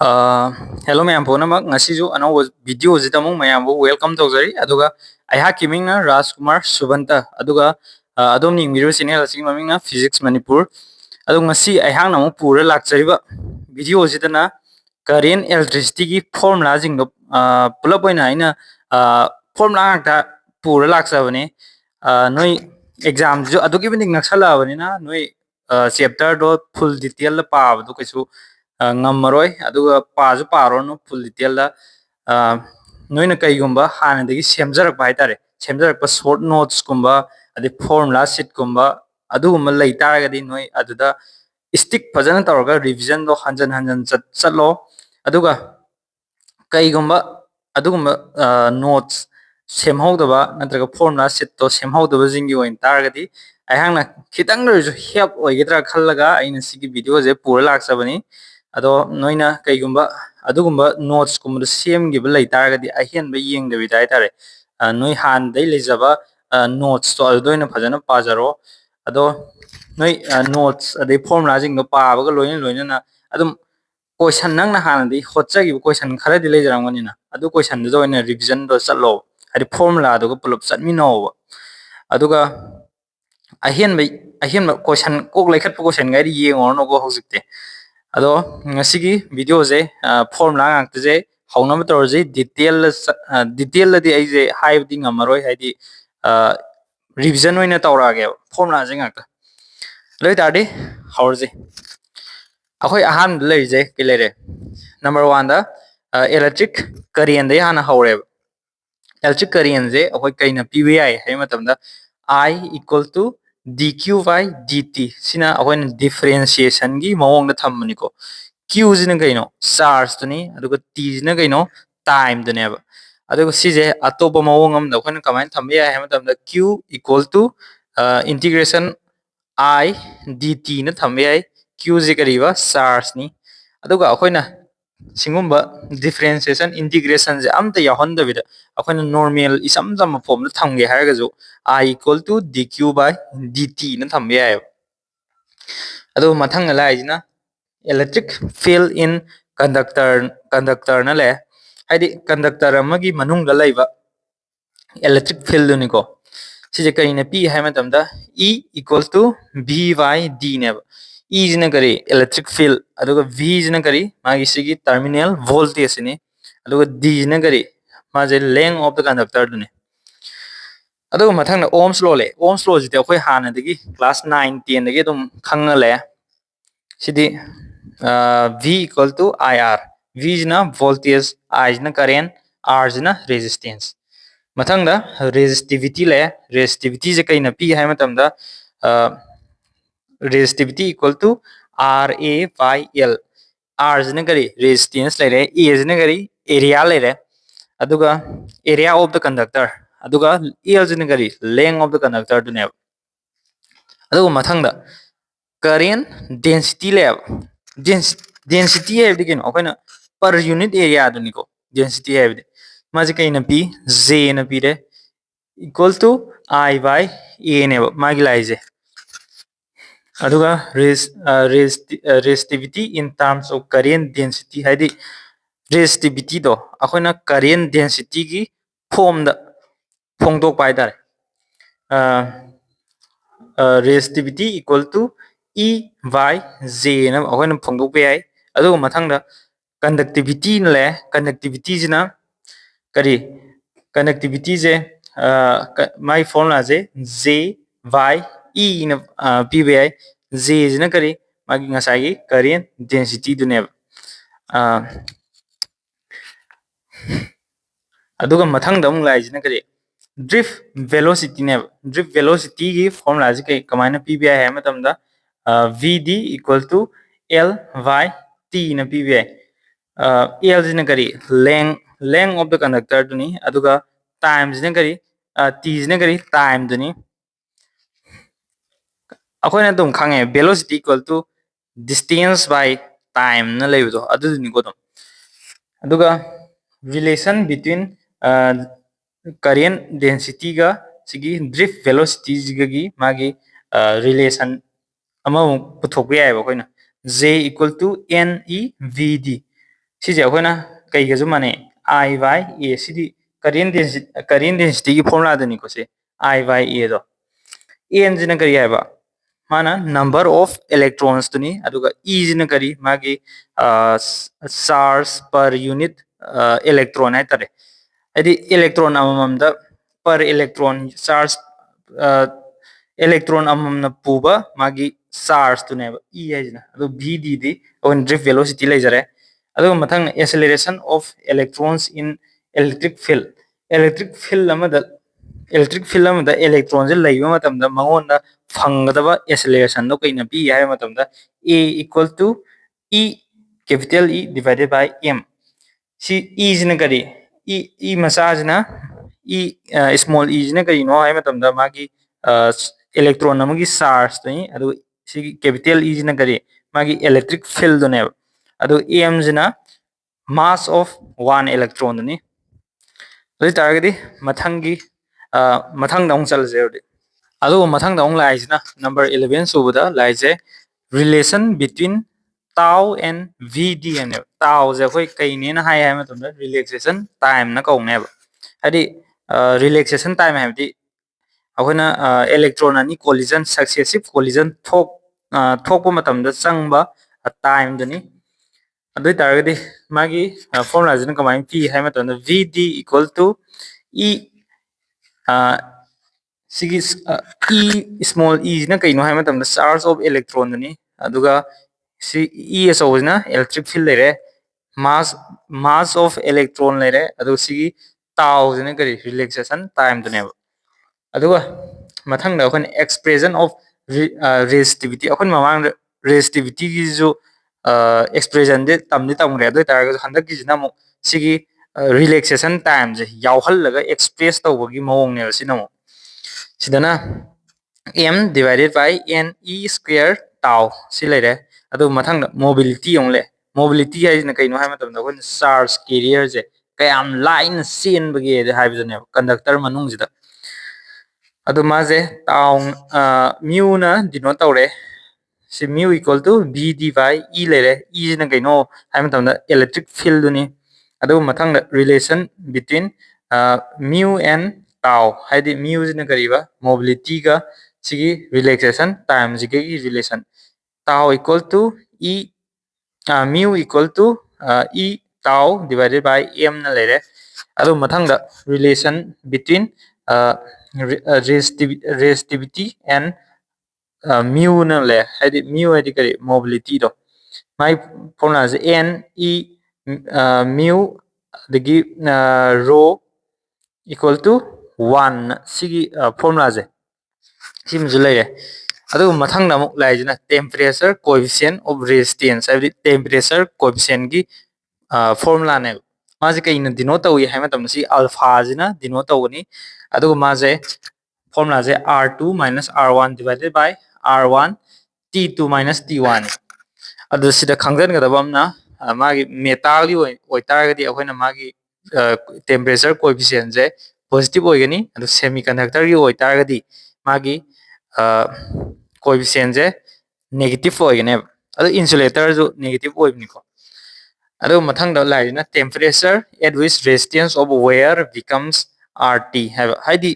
Hello ma'am पुनमक ngasisu anau video jita mung mayam bu welcome tawjari aduga aihak kimingna Rajkumar Subanta aduga adom ning video channel asing mamingna Physics Manipur adu ngasi aihak namu pura lakchariba video jita na current electricity gi formula jing do pulap oina aina formula ngakta pura lakchabani noi exam jo adugi bining naksala bani na noi chapter do full detail la pa du kaisu ngammaroi aduga paaju parono full detail da noina kaigumba hanadagi semjarak haitare semjarak pa short notes kumba adi formula sheet kumba adugumba leitaraga noi aduda stick fajana tawraga revision do hanjan hanjan chatlo aduga kaigumba adugumba notes semhawdaba natraga formula sheet to semhawdaba jingi oin taragadi aihangna khitang ru help oigedra khallaga aina sigi video je pura laksabani ado noina kaigumba adugumba notes kumba sem gi belai taragadi ahian ba yeng de bidai tare noi han dai lejaba notes to adoina phajana pajaro ado noi notes ade formula jing no pa ba loina loina na adum question nang na han di hotcha gi question khara di lejarangani na adu question do joina revision do chalo adi formula do pulup chatmi no aduga ahian ba question kok lekhat question ngai di yengor no go hojikte ado ngasigi video je formula ngakte je hawnam tor je detail di ai je haib di ngamaroi haidi revision oina tawrage formula je ngakta loi tardi hawrje akhoi ahan lei je kilere number 1 da electric current de hana hawre electric current je akhoi kaina pbi hai matam da I equal to dq by dt sina akhoi differentiation gi mawong da thammani ko q jina kaino charge tuni aduga t jina kaino time dune ba aduga sije atopa mawong am da akhoi kamain thambe ya hai matam da q equal to integration I dt na thambe ai q je kariba charge ni aduga akhoi singumba differentiation integration je amta yahonda bida akhoi normal isam jam form na thamge haraga jo I equal to dq by dt na thambe ai adu mathang lai jina electric field in conductor na le haidi conductor amagi manung da laiba electric field ni ko sije kaina p hai matam da e equal to v by d ne e jina kari electric field aduga v jina kari magi sigi terminal voltage ni aduga d jina kari maje length of the conductor dune aduga mathang na ohms law jite akhoi hana dagi class 9 10 dagi dum khangale sidi v equal to ir v jina voltage I jina current r jina resistance mathang da resistivity le resistivity je kaina p hai matam da resistivity equal to ra by l r jina kari resistance le re a jina kari area le re aduga area of the conductor aduga l jina kari length of the conductor dune aduga mathang da current density le density hai digin akoina per unit area duni ko density hai maji kaina p j na p re equal to I by a ne magi lai je aduga resistivity in terms of current density haidi resistivity do akoina current density gi form da phongdok pai dar resistivity equal to E by J na akoina phongdok pe ai aduga mathang da conductivity le conductivity jina kari conductivity je my formula je J by E na pbi J jina kari magi ngasai gi current density dune aduga mathang da mung lai jina kari drift velocity ne drift velocity gi formula ji kai kamaina pbi hai matam da vd equal to l by t na pbi l jina kari length of the conductor duni aduga time jina kari t jina kari time duni akoina dum khange velocity equal to distance by time na leido adu ni ko dum aduga relation between current density ga sigi drift velocity gi magi relation ama puthok ya ba koina j equal to ne vd सिजे अखोना कईगजु माने I by A Sidi current density की formula दनी को से I by A दो N जिना करी है बा माना number of electrons Tuni अदुगा E जिना करी मागी charge per unit electron है तरे यदि electron अमम दा per electron charge electron अमम न पूबा मागी charge तुने E है जिना अदु V दी दी और drift velocity ले जरे अदुगा मथंग acceleration of electrons in electric field अमदा electric field अमदा electron J लैबा मतमदा मंगोंदा फंगदबा acceleration दो कइना पी है मतमदा A equal to E capital E divided by M C E जिना करी E मसाज ना E small e जिना करी no है मतमदा मागी electron अमगी charge तनी अदु सी capital E जिना करी मागी electric field ने अदु M Jinnah mass of one electron ni ri targadi mathang gi mathang dong chal je adu mathang dong lai na number 11 subuda lai je relation between tau and vd and tau je khoi kai ne na hai ma tum relaxation time na ko ne ba adi relaxation time ha di akhona electron ani collision successive collision thok pa matam da changba time dani अदुई तारगदी मागी formula जन कमाइन P है मतन vd equal to e सिगी e small e ना कइनो है मतन charge of electron नि अदुगा सी e S ना electric field लेरे मास ऑफ इलेक्ट्रॉन लेरे अदु सिगी ताउ जन करी रिलैक्सेशन टाइम दने अदुगा मथंग दा अखन एक्सप्रेशन ऑफ रेसिस्टिविटी अखन ममांग रेसिस्टिविटी की जो एक्सप्रेशन दे तमनि तमरे अदु तारग हंदक की जिना मो सिगी रिलैक्सेशन टाइम जे यावहल लगा एक्सप्रेस तौबगी मवंग ने सिनमो सिदना m divided by n e square tau si leire adu mathang mobility ongle mobility hai na kaino hai matam da kon charge carrier je kayam line sin bagi hai bjane conductor manung jida adu ma je tau mu na dino tawre si mu equal to v d by e leire e na kaino hai matam da electric field ni adu mathang da relation between mu and tau hai di mu jina kariba mobility ga sigi relaxation time sigi relation tau equal to e mu equal to e tau divided by m na lere adu mathang da relation between resistivity and mu na le hai di mu hai di kari mobility do my formula is n e mu dagi rho equal to 1 sigi formula je sim ju leire adu mathang na muk lai jina temperature coefficient of resistance hai temperature coefficient gi formula ne ma je kai na denote tawi hai ma tam si alpha jina denote tawni adu ma je formula je r2 minus r1 divided by r1 t2 minus t1 adu sida khangjan ga dabam na magi metal gi oi tar ga di akhoi na magi temperature coefficient je positive oigani adu semiconductor gi oi tar ga di magi coefficient je negative oigane adu insulator jo negative oibni ko adu mathang da lai na temperature at which resistance of wire becomes rt have haidi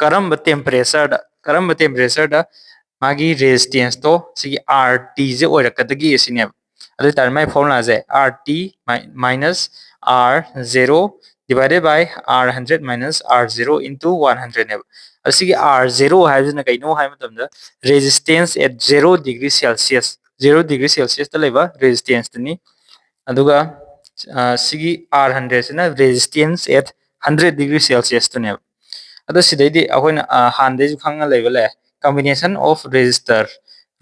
karamba temperature da magi resistance to sigi rt je oirakadagi asine adu tar mai formula je rt minus r0 divided by r100 minus r0 into 100 ne asigi r0 haibna kaino hai matamda resistance at 0 degree celsius 0 degree celsius ta leba resistance ni aduga sigi r100 sina resistance at 100 degree celsius to ne ado sidaidi ahoina hande ju khanga level combination of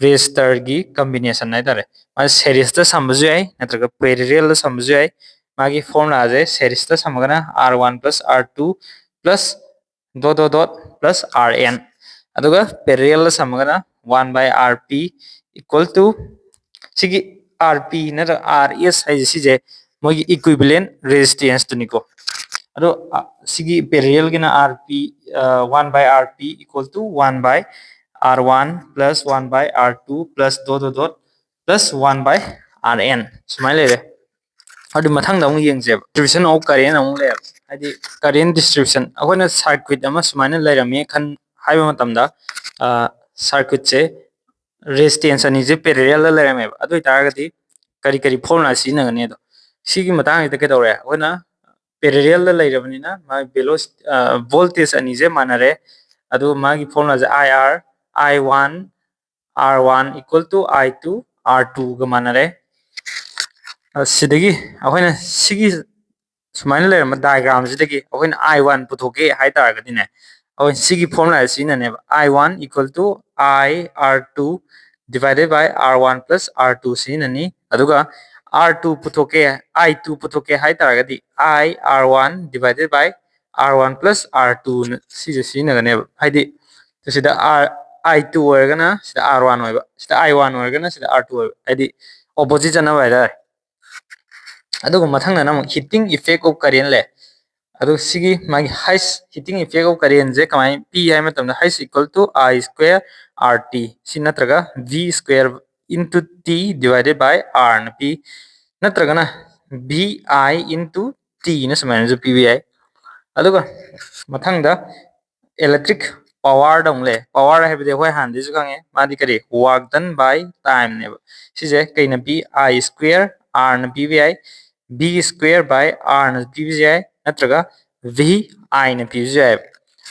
resistor gi combination na dare ma series ta samju ai natraga parallel ta samju ai magi formula je series ta samagana r1 plus r2 plus dot plus rn aduga parallel ta samagana 1 by rp equal to sigi rp na rs hai si je mogi equivalent resistance to niko ado sigi parallel gina rp 1 by rp equal to 1 by r1 plus 1 by r2 plus dot plus 1 by Rn sumai lere adu mathang da amuk yengse distribution of current amuk le hadi current distribution akoina circuit ama sumai lairame khan haiba matamda circuit se resistance ani je parallel la lairame adu taragadi kari kari formula sinagane do sigi matang ita ke dore akoina parallel la lairabnina ma velocity voltage ani je manare adu magi formula je IR I1 R1 equal to I2 R2 ga manare sidagi akoina sigi sumaina lairama diagram sidagi akoina I1 puthoke hai taragadi ne akoin sigi formula sina ne I1 equal to I R2 divided by R1 plus R2 sina ni aduga R2 puthoke I2 puthoke hai taragadi I R1 divided by R1 plus R2 sije sina ne haidi sida R I2 oirgana sida R1 oiba sida I1 oirgana sida R2 oiba haidi opposite na baida adugo mathangna nam heating effect of current le adu sigi magi highest heating effect of current je kamai p hai matam highest equal to I square RT sinatraga V square into T divided by R na p natraga na VI into T na samana ju PVI aduga mathangda electric power dong le power hai bide hoi han disu kange madi kari work done by time ne sije kaina p I square R na PVI B square by R na PVI natraga V I na PVI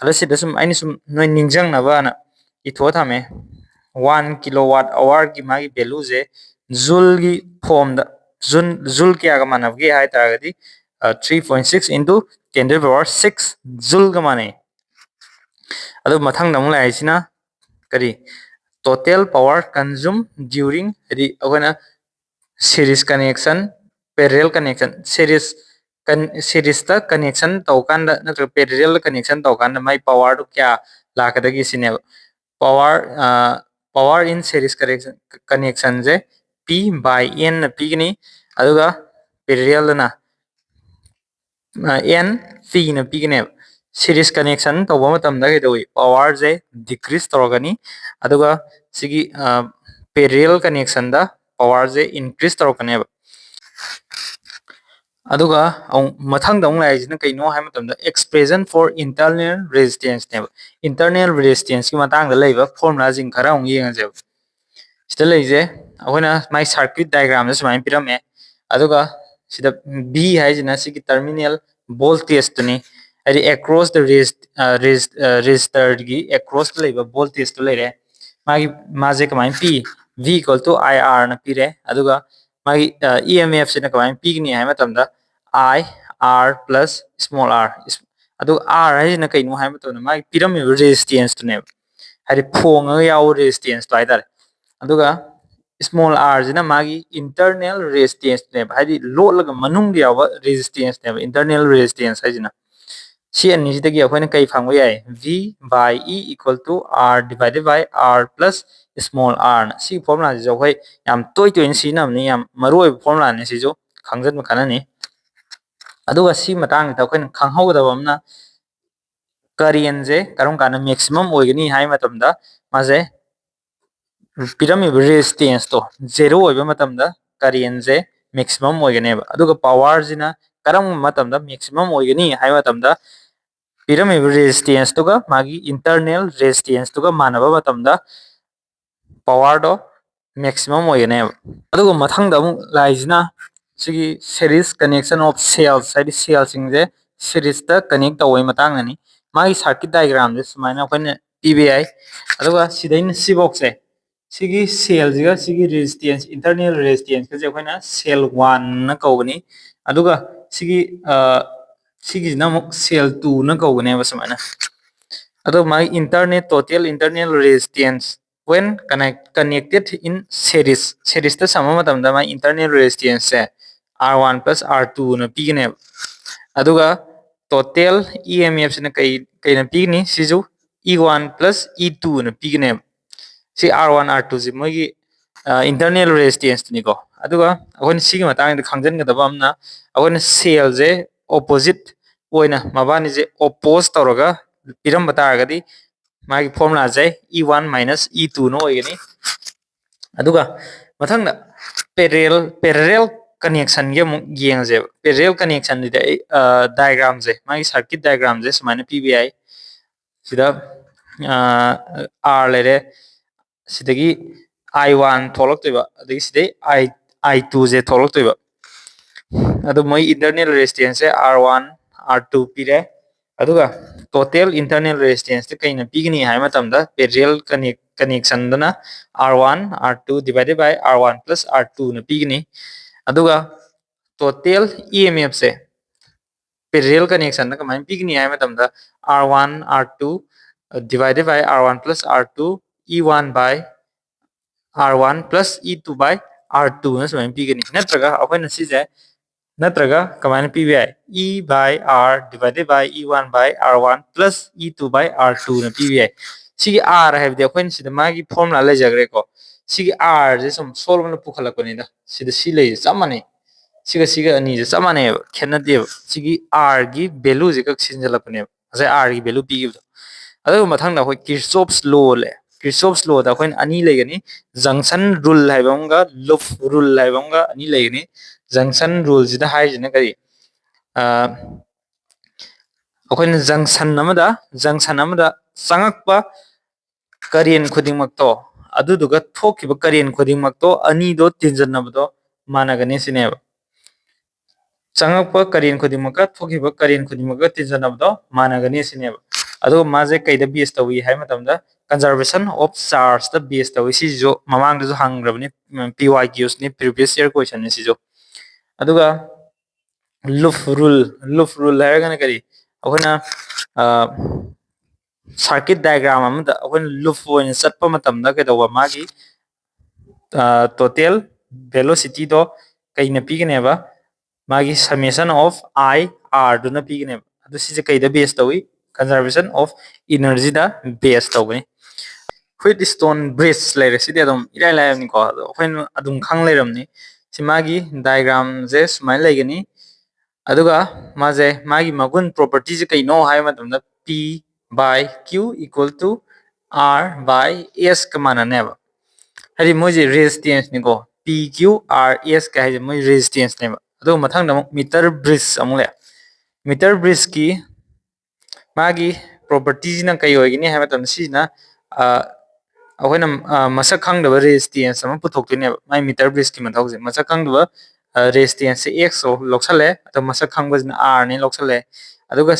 ala sida sum aini sum noi ningjang na ba na itho thame 1 kilowatt hour ki magi value je joule gi form da joule kya ga manav ge hai taragadi 3.6 into 10 to the power 6 joule ga mane adu mathang namung lai sina kari total power consumed during the agona series connection parallel connection series ta connection tawkanda natra parallel connection tawkanda mai power to kya lakadagi sine power power in series connection je p by n na p ni aduga parallel na n p na p ne series connection tawba matamda ke doi power je decrease torgani aduga sigi parallel connection da power je increase torkane aduga mathang dong lai jina kaino hai matamda expression for internal resistance ne internal resistance ki matang da leiba formula jing khara ong yenga je sida leije akoina my circuit diagram da sumai pirame aduga sida B hai jina sigi terminal voltage tuni adi across the resistor gi across the leiba voltage to leire magi maje kamai p V equal to IR na pire aduga magi EMF sina kamai p ni hai matamda I R plus small r adu R hai jina kaino hai matamda magi pirame resistance to ne hari phonga yaw resistance to haidar aduga small r jina magi internal resistance ne hari load laga manung yawa resistance ne internal resistance hai jina si ani jidagi akoina kai phangwa yai V by E equal to R divided by R plus small r na si formula jo hoi yam toy toy si nam ni yam maroi formula ne si jo khangjan ma kana ni aduga si matang ta akoina khanghau da bamna current je karom kana maximum oigani hai matamda maje pirami resistance to zero oiba matamda current je maximum oigane aduga power jina karam matamda maximum oigani hai matamda pirami resistance to ga magi internal resistance to ga manaba matamda power do maximum oigane aduga mathangda mu laijina sigi series connection of cells hai cells singje series ta connect tawai matang ani magi circuit diagram je sumaina koina PVI aduga sidain si box e sigi cell jiga sigi resistance internal resistance ke koina cell 1 na kawni aduga sigi sigi na muk cell 2 na kawne basmana ado my internet total internal resistance when connected in series ta sama matamda my internal resistance se R1 plus R2 na pigine aduga total EMF na kai na pigni siju E1 plus E2 na pigine si R1 R2 ji mogi internal resistance ni ko aduga akon sigi matang da khangjan ga dabam na akon cell je opposite oina mabani je oppose tawraga piram bataraga di magi formula je E1 minus E2 no oigani aduga mathang da parallel connection ge mu yengje parallel connection de diagram je magi circuit diagram je sumana pbi sida r lere sidagi i1 tholok toiba adagi sidai i2 je tholok toiba adu moi internal resistance r1 r2 pire aduga total internal resistance te kaina pigni hai matamda parallel connection dana r1 r2 divided by r1 plus r2 na pigni aduga total emf se parallel connection na kamai pigni hai matamda r1 r2 divided by r1 plus r2 e1 by r1 plus e2 by r2 na sumai pigni natraga akoina sije natraga kamai pbi e by r divided by e1 by r1 plus e2 by r2 na pbi sigi r haibde akoina sida magi formula lejagre ko sigi r je sum solve na pukhalakoni da sida si lei samane siga ani je samane khenade sigi r gi value je kak sinjalapne ase r gi value pi gi adu mathang na hoi Kirchhoff's law le Kirchhoff's law da khoin ani legani junction rule haibamga loop rule haibamga ani legani junction rule jida hai jina kari akoin junction amada sangakpa current khudingmakto aduduga thokiba current khudingmakto ani do tinjanabdo managani sineba changakpa current khudingmaka thokiba current khudingmaka tinjanabdo managani sineba ado maje kaida base tawi hai matamda conservation of charge the base tawi si jo mamang jo hangrabni PYQs ni previous year question ni si jo aduga loop rule hai gana kari akona circuit diagram amada akona loop oina chatpa matamda kaidawa magi total velocity do kaina pigneba magi summation of I R do na pigneba adu si je kaida base tawi conservation of energy da base tawi Wheatstone bridge laire sidi adum irai lai ni ko khoin adum khang lairamni simagi diagram je smile laigani aduga maje magi magun property je kaino hai matamda p by q equal to r by s kamana neba hari moje resistance ni ko p q r s ka hai moje resistance neba adu mathang da meter bridge amule meter bridge ki magi property na kai hoigini hai matam si na akhona masak khangdaba resistance ama puthokine mai meter bridge ki mathause masak khangdaba resistance x so loksale to masak khangbajna r ni loksale aduga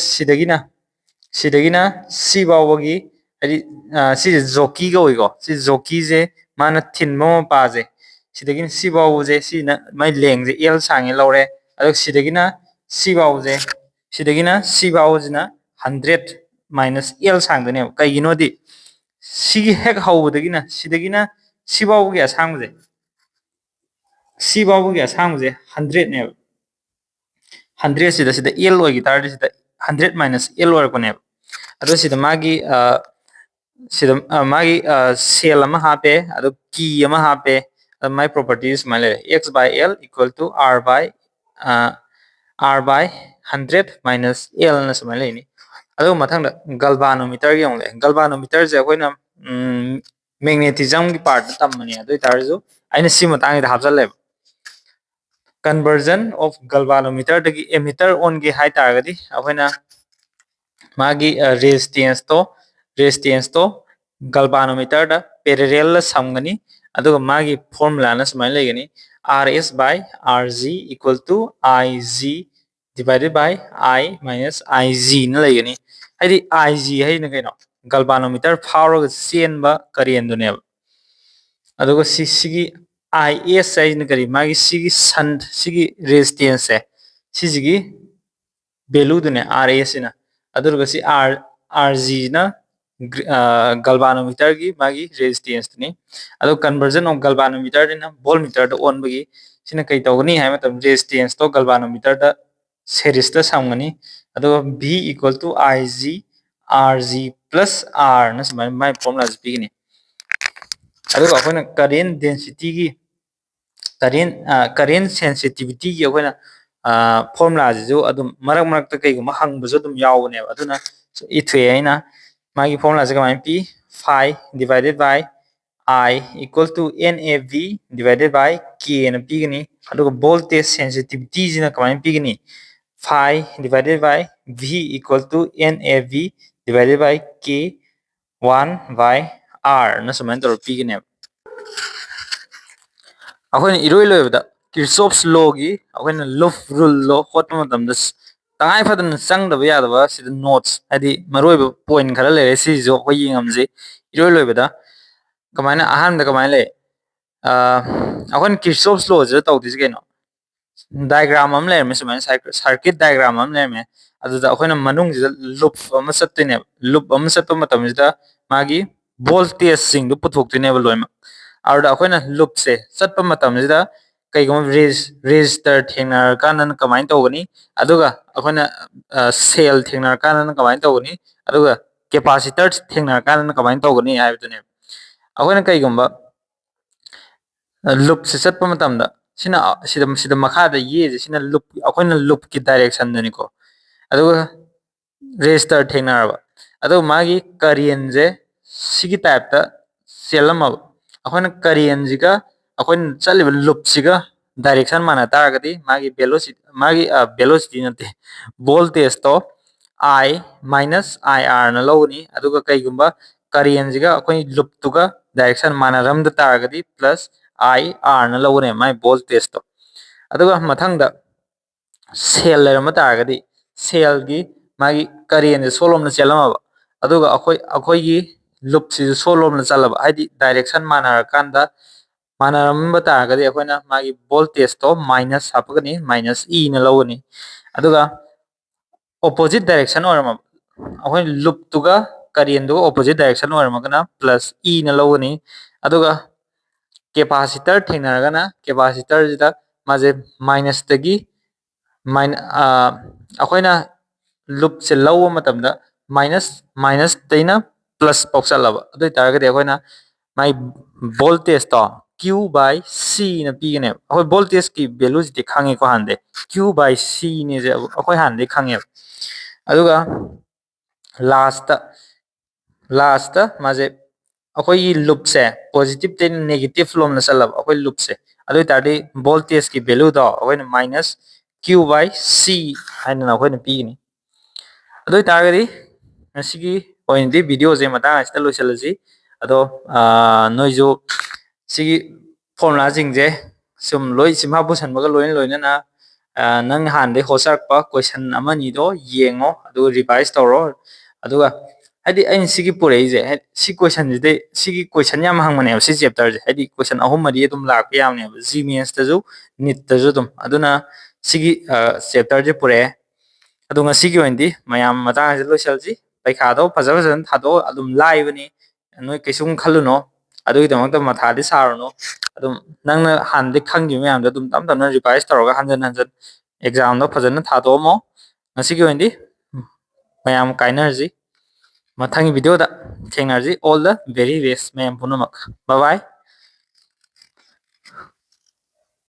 sidagina si bawagi ari si jockey ga oigo si jockey je mana thinmo pa je sidagina si bawu je si na mai leng je l sange lore adug sidagina si bawu jina 100 minus l sangdane kaigino di sigi hek hawdagina sidagina sibawu gi asangje 100 ne 100 sida l oigi tar sida 100 minus l or ko ne ado sida magi cell ama hape ado key ama hape my properties male x by l equal to r by 100 minus l na samale ni ado mathang da galvanometer gi ongle galvanometer je akoina magnetism की part तमनी अदु तारजु आइना सिम तांग दा हाबजले conversion of galvanometer दगी emitter on गे हाइ तारगदी अखोइना मागी resistance तो galvanometer दा parallel samgनी अदुगा मागी formula ना समाय लेगनी rs by rg equal to ig divided by I minus ig ना लेगनी हाइदी ig है न कैनो galvanometer फावरग चेनबा करेंदुने अदुगा सिगी is है न करी मागी सिगी सन सिगी resistance है सिगी value दुने rs ना अदुगा सि rg ना galvanometer की मागी resistance दुने अदु conversion of galvanometer ना voltmeter द on बगी सिना कई तौगनी है मतलब resistance तो galvanometer द series द सामगनी अदुगा v equal to ig rg plus r na samai my formula is big ni aduga akoina current density gi current sensitivity gi akoina formula ju adum marak ta kai guma hang bu adum yaw ne aduna ithwe aina magi formula je kamai p phi divided by I equal to NAV divided by K na pigani aduga voltage sensitivity jina kamai pigani phi divided by V equal to NAV divided by K 1 by R na sumain tor pigani अखोन इरोई लोबदा Kirchhoff's law की अखोन loop rule लो होत मतमदा तंगाई फदन संगदबा यादबा सिद notes हदि मरोइब point खरा लेरे सि जो अखोय यिंगमजे इरोई लोबदा कमायना अहानदा कमाय ले अखोन किर्चॉफ्स लॉ जे तौदिस केनो डायग्राम हम लेरमे सुमाय सर्किट डायग्राम हम लेरमे अदुदा अखोन मनुंग जे लूप अमा सत्तने लूप अमा सत्त मतमजिदा मागी वोल्टेज सिंग दु पुथोक्तिने लोइमा और अखोन लूप से सत्प मतमजिदा कईगुम रेजिस्टर थेंगनर कानन कमाइन तौगनी अदुगा अखोन सेल थेंगनर कानन कमाइन तौगनी अदुगा कैपेसिटर थेंगनर कानन कमाइन तौगनी हाइबदुने अखोन कईगुम लूप से सत्प मतमदा सिना सिदा सिदा मखादा ये जे सिना लूप अखोन लूप की डायरेक्शन दनिको अदुगा रेजिस्टर थेंगनरबा अदु मागी करेंट जे सिगी टाइप ता सेलमब अखोन करेंट जिगा अखोन चलिब लूप सिगा डायरेक्शन माना तारगदी मागी वेलोसिटी नते वोल्टेज तो I minus IR na lowni aduga kaigumba current जिगा अखोन लूप तुगा डायरेक्शन माना रम द तारगदी प्लस IR na lowने माई वोल्टेज तो अदुगा मथंगदा सेल लेरम तारगदी सेल की मागी करेंट सोलोम न चेलमब अदुगा अखोय अखोय की लूप सि सोलोम न चलब हाइदी डायरेक्शन माना कांदा मानरम तारगदी अखोना मागी वोल्टेज तो माइनस हापगनी माइनस ई न लवनी अदुगा opposite direction orama अखोन लूप तुगा करेंट दो opposite direction orama plus E न लवनी अदुगा कैपेसिटर थेंगनरगना कैपेसिटर जिदा माजे माइनस तगी माइन अखोना लूप से लव मतमदा माइनस माइनस तैना प्लस पौचलब अदु तारगदी अखोना माई वोल्टेज तो Q by C na pigने अखोय वोल्टेज की वेलोसिटी खांगे को हांदे Q by C ने जे अखोय हांदे खांगे अदुगा लास्ट लास्ट माजे अखोय लूप से पॉजिटिव ते नेगेटिव फ्लो में चलब अखोय लूप से अदु तारदी वोल्टेज की वैल्यू दो अखोय माइनस Q by C हाइन ना अखोय पीगनी अदु तारगदी नसिगी पॉइंट दी वीडियो जे मता आस्ता लोइसलजी अदो नोइजो सिगी फॉर्मुला जिंगजे सुम लोइ सिमा बुसन बगा लोइन लोइना नंग हान दे होसरक पा क्वेश्चन अमनी दो येंगो अदु रिवाइज तौरो अदुगा हाइदी आइन सिगी पुरै जे सि क्वेश्चन जे सिगी क्वेश्चन याम हांगमने सि चैप्टर जे हाइदी क्वेश्चन अहुम मरी तुम लाक यामने जीमेंस तजु निट तजु तुम अदुना सिगी चैप्टर जे पुरै अदुगा सिगी ओइंदी मयाम मता जे लोइसलजी पैखादो फजा फजन थादो अदुम लाइबनी नोइ कैसुम खलुनो अदुगी दमक मथादि सारनो अदुम नंगना हानदे खंगि मयाम दम तम तम रिवाइज तौरगा हंजन हंजन एग्जाम दो फजन थादोमो ngasi ओइंदी मयाम काइनर्जी मथांगी वीडियो दा थेंगनर्जी ऑल द वेरी बेस्ट मयाम पुनमक बाय बाय।